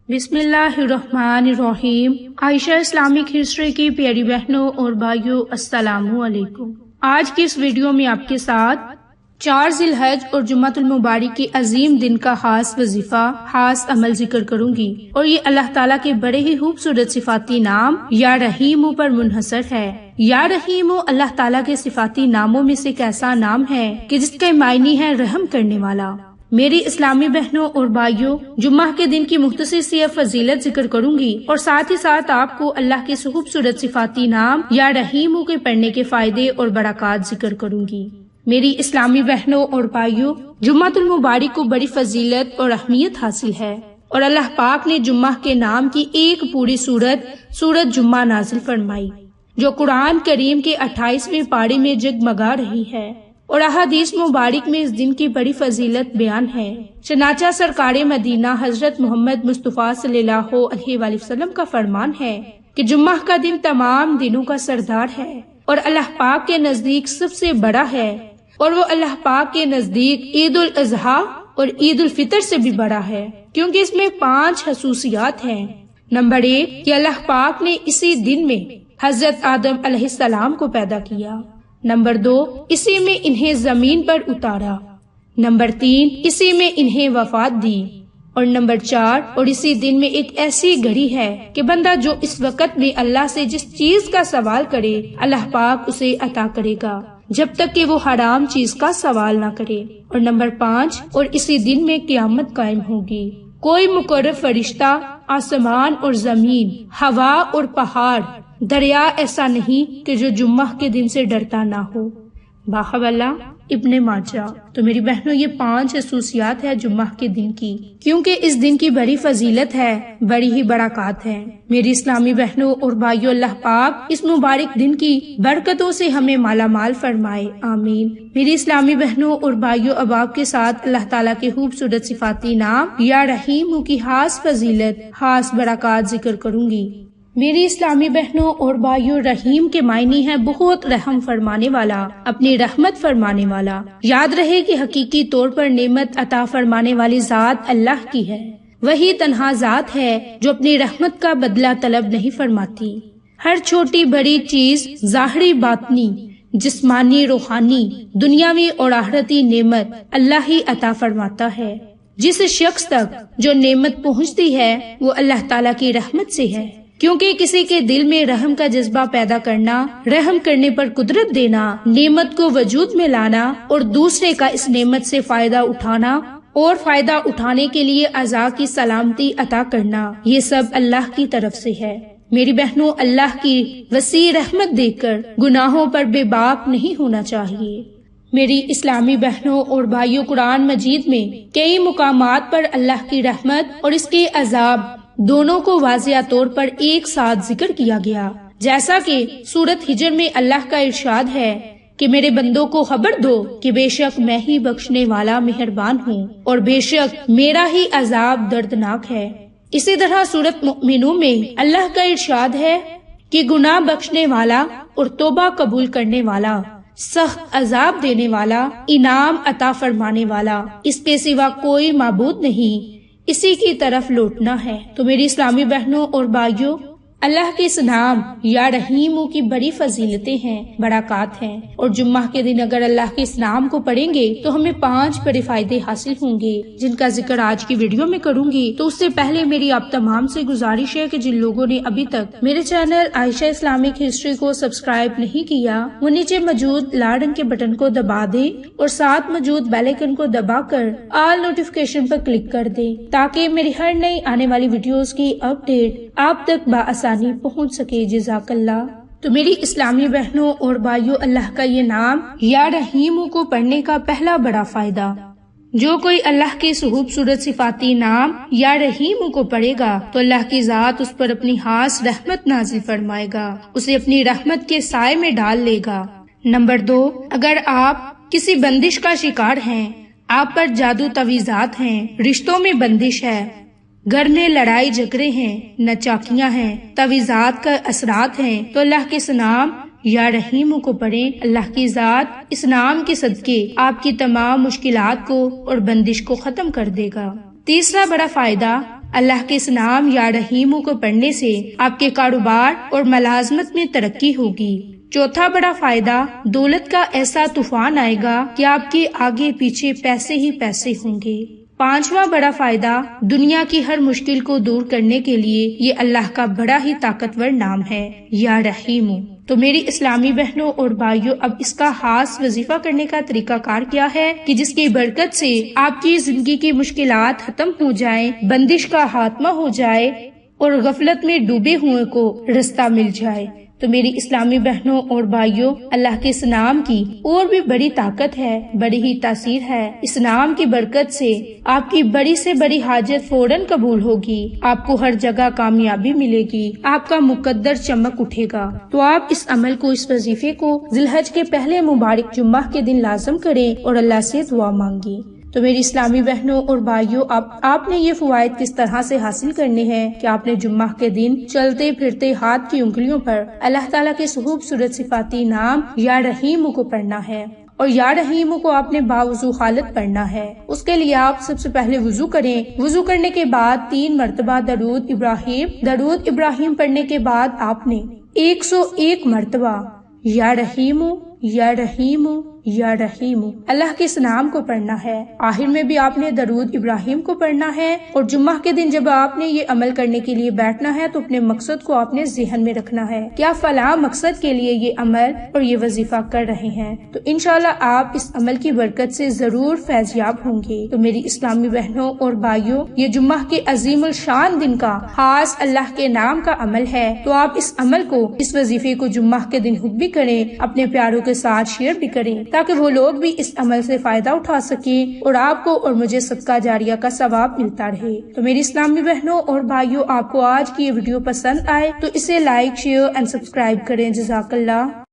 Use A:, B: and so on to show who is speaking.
A: بسم اللہ الرحمن الرحیم۔ عائشہ اسلامک ہسٹری کی پیاری بہنوں اور بھائیوں، السلام علیکم۔ آج کی اس ویڈیو میں آپ کے ساتھ 4 ذی الحج اور جمعۃ المبارک کے عظیم دن کا خاص وظیفہ، خاص عمل ذکر کروں گی، اور یہ اللہ تعالیٰ کے بڑے ہی خوبصورت صفاتی نام یا رحیم پر منحصر ہے۔ یا رحیم اللہ تعالیٰ کے صفاتی ناموں میں سے ایک ایسا نام ہے کہ جس کا معنی ہے رحم کرنے والا۔ میری اسلامی بہنوں اور بھائیوں، جمعہ کے دن کی مختصر سی فضیلت ذکر کروں گی اور ساتھ ہی ساتھ آپ کو اللہ کے خوبصورت صفاتی نام یا رحیم کے پڑھنے کے فائدے اور برکات ذکر کروں گی۔ میری اسلامی بہنوں اور بھائیوں، جمعۃ المبارک کو بڑی فضیلت اور اہمیت حاصل ہے، اور اللہ پاک نے جمعہ کے نام کی ایک پوری سورت جمعہ نازل فرمائی، جو قرآن کریم کے 28ویں پارے میں جگمگا رہی ہے، اور احادیث مبارک میں اس دن کی بڑی فضیلت بیان ہے۔ چنانچہ سرکار مدینہ حضرت محمد مصطفیٰ صلی اللہ علیہ وآلہ وسلم کا فرمان ہے کہ جمعہ کا دن تمام دنوں کا سردار ہے اور اللہ پاک کے نزدیک سب سے بڑا ہے، اور وہ اللہ پاک کے نزدیک عید الاضحیٰ اور عید الفطر سے بھی بڑا ہے، کیونکہ اس میں 5 خصوصیات ہیں۔ نمبر 1 کہ اللہ پاک نے اسی دن میں حضرت آدم علیہ السلام کو پیدا کیا۔ نمبر 2 اسی میں انہیں زمین پر اتارا۔ نمبر 3 اسی میں انہیں وفات دی، اور نمبر 4 اور اسی دن میں ایک ایسی گھڑی ہے کہ بندہ جو اس وقت میں اللہ سے جس چیز کا سوال کرے اللہ پاک اسے عطا کرے گا، جب تک کہ وہ حرام چیز کا سوال نہ کرے۔ اور نمبر 5 اور اسی دن میں قیامت قائم ہوگی۔ کوئی مقرر فرشتہ، آسمان اور زمین، ہوا اور پہاڑ، دریا ایسا نہیں کہ جو جمعہ کے دن سے ڈرتا نہ ہو۔ باحوالہ ابن ماجہ۔ تو میری بہنوں، یہ 5 خصوصیات ہے جمعہ کے دن کی، کیونکہ اس دن کی بڑی فضیلت ہے، بڑی ہی برکات ہے۔ میری اسلامی بہنوں اور بھائیوں، اللہ پاک اس مبارک دن کی برکتوں سے ہمیں مالا مال فرمائے، آمین۔ میری اسلامی بہنوں اور بھائیوں، اب آپ کے ساتھ اللہ تعالیٰ کے خوبصورت صفاتی نام یا رحیم کی خاص فضیلت، خاص برکات ذکر کروں گی۔ میری اسلامی بہنوں اور بھائیوں، رحیم کے معنی ہے بہت رحم فرمانے والا، اپنی رحمت فرمانے والا۔ یاد رہے کہ حقیقی طور پر نعمت عطا فرمانے والی ذات اللہ کی ہے، وہی تنہا ذات ہے جو اپنی رحمت کا بدلہ طلب نہیں فرماتی۔ ہر چھوٹی بڑی چیز، ظاہری باطنی، جسمانی روحانی، دنیاوی اور آخرتی نعمت اللہ ہی عطا فرماتا ہے۔ جس شخص تک جو نعمت پہنچتی ہے وہ اللہ تعالیٰ کی رحمت سے ہے، کیونکہ کسی کے دل میں رحم کا جذبہ پیدا کرنا، رحم کرنے پر قدرت دینا، نعمت کو وجود میں لانا اور دوسرے کا اس نعمت سے فائدہ اٹھانا اور فائدہ اٹھانے کے لیے اعضاء کی سلامتی عطا کرنا، یہ سب اللہ کی طرف سے ہے۔ میری بہنوں، اللہ کی وسیع رحمت دیکھ کر گناہوں پر بے باک نہیں ہونا چاہیے۔ میری اسلامی بہنوں اور بھائیوں، قرآن مجید میں کئی مقامات پر اللہ کی رحمت اور اس کے عذاب دونوں کو واضح طور پر ایک ساتھ ذکر کیا گیا، جیسا کہ سورۃ ہجر میں اللہ کا ارشاد ہے کہ میرے بندوں کو خبر دو کہ بے شک میں ہی بخشنے والا مہربان ہوں، اور بے شک میرا ہی عذاب دردناک ہے۔ اسی طرح سورۃ مؤمنون میں اللہ کا ارشاد ہے کہ گناہ بخشنے والا اور توبہ قبول کرنے والا، سخت عذاب دینے والا، انعام عطا فرمانے والا، اس کے سوا کوئی معبود نہیں، اسی کی طرف لوٹنا ہے۔ تو میری اسلامی بہنوں اور بھائیوں، اللہ کے اس نام یا رحیم کی بڑی فضیلتیں ہیں، برکات ہیں، اور جمعہ کے دن اگر اللہ کے اس نام کو پڑھیں گے تو ہمیں 5 بڑے فائدے حاصل ہوں گے، جن کا ذکر آج کی ویڈیو میں کروں گی۔ تو اس سے پہلے میری آپ تمام سے گزارش ہے کہ جن لوگوں نے ابھی تک میرے چینل عائشہ اسلامک ہسٹری کو سبسکرائب نہیں کیا، وہ نیچے موجود لال رنگ کے بٹن کو دبا دیں اور ساتھ موجود بیل آئیکن کو دبا کر آل نوٹیفیکیشن پر کلک کر دیں، تاکہ میری ہر نئی آنے والی ویڈیوز کی اپڈیٹ آپ تک بآسانی پہنچ سکے۔ جزاک اللہ۔ تو میری اسلامی بہنوں اور بھائیوں، اللہ کا یہ نام یا رحیم کو پڑھنے کا پہلا بڑا فائدہ، جو کوئی اللہ کے خوبصورت صفاتی نام یا رحیم کو پڑھے گا تو اللہ کی ذات اس پر اپنی خاص رحمت نازل فرمائے گا، اسے اپنی رحمت کے سائے میں ڈال لے گا۔ نمبر 2، اگر آپ کسی بندش کا شکار ہیں، آپ پر جادو تویزات ہیں، رشتوں میں بندش ہے، گھر میں لڑائی جھگڑے ہیں، نچاکیاں ہیں، تویزات کا اثرات ہیں، تو اللہ کے اس نام یا رحیم کو پڑھیں۔ اللہ کی ذات اس نام کے صدقے آپ کی تمام مشکلات کو اور بندش کو ختم کر دے گا۔ تیسرا بڑا فائدہ، اللہ کے اس نام یا رحیم کو پڑھنے سے آپ کے کاروبار اور ملازمت میں ترقی ہوگی۔ چوتھا بڑا فائدہ، دولت کا ایسا طوفان آئے گا کہ آپ کے آگے پیچھے پیسے ہی پیسے ہوں گے۔ پانچواں بڑا فائدہ، دنیا کی ہر مشکل کو دور کرنے کے لیے یہ اللہ کا بڑا ہی طاقتور نام ہے، یا رحیم۔ تو میری اسلامی بہنوں اور بھائیوں، اب اس کا خاص وظیفہ کرنے کا طریقہ کار کیا ہے کہ جس کی برکت سے آپ کی زندگی کی مشکلات ختم ہو جائیں، بندش کا خاتمہ ہو جائے اور غفلت میں ڈوبے ہوئے کو رستہ مل جائے۔ تو میری اسلامی بہنوں اور بھائیوں، اللہ کے اس نام کی اور بھی بڑی طاقت ہے، بڑی ہی تاثیر ہے۔ اس نام کی برکت سے آپ کی بڑی سے بڑی حاجت فوراً قبول ہوگی، آپ کو ہر جگہ کامیابی ملے گی، آپ کا مقدر چمک اٹھے گا۔ تو آپ اس عمل کو، اس وظیفے کو ذی الحج کے پہلے مبارک جمعہ کے دن لازم کریں اور اللہ سے دعا مانگیں۔ تو میری اسلامی بہنوں اور بھائیوں، آپ نے یہ فوائد کس طرح سے حاصل کرنے ہیں کہ آپ نے جمعہ کے دن چلتے پھرتے ہاتھ کی انگلیوں پر اللہ تعالیٰ کے خوبصورت صفاتی نام یا رحیم کو پڑھنا ہے، اور یا رحیم کو آپ نے باوضو حالت پڑھنا ہے۔ اس کے لیے آپ سب سے پہلے وضو کریں۔ وضو کرنے کے بعد 3 مرتبہ درود ابراہیم پڑھنے کے بعد آپ نے 101 مرتبہ یا رحیم یا رحیم یا رحیم اللہ کے اس نام کو پڑھنا ہے۔ آخر میں بھی آپ نے درود ابراہیم کو پڑھنا ہے، اور جمعہ کے دن جب آپ نے یہ عمل کرنے کے لیے بیٹھنا ہے تو اپنے مقصد کو آپ نے ذہن میں رکھنا ہے کہ آپ فلاں مقصد کے لیے یہ عمل اور یہ وظیفہ کر رہے ہیں۔ تو انشاءاللہ آپ اس عمل کی برکت سے ضرور فیض یاب ہوں گے۔ تو میری اسلامی بہنوں اور بھائیوں، یہ جمعہ کے عظیم الشان دن کا خاص اللہ کے نام کا عمل ہے، تو آپ اس عمل کو، اس وظیفے کو جمعہ کے دن خود بھی کریں، اپنے پیاروں کے ساتھ شیئر بھی کریں، تاکہ وہ لوگ بھی اس عمل سے فائدہ اٹھا سکیں اور آپ کو اور مجھے صدقہ جاریہ کا ثواب ملتا رہے۔ تو میری اسلامی بہنوں اور بھائیوں، آپ کو آج کی یہ ویڈیو پسند آئے تو اسے لائک، شیئر اینڈ سبسکرائب کریں۔ جزاک اللہ۔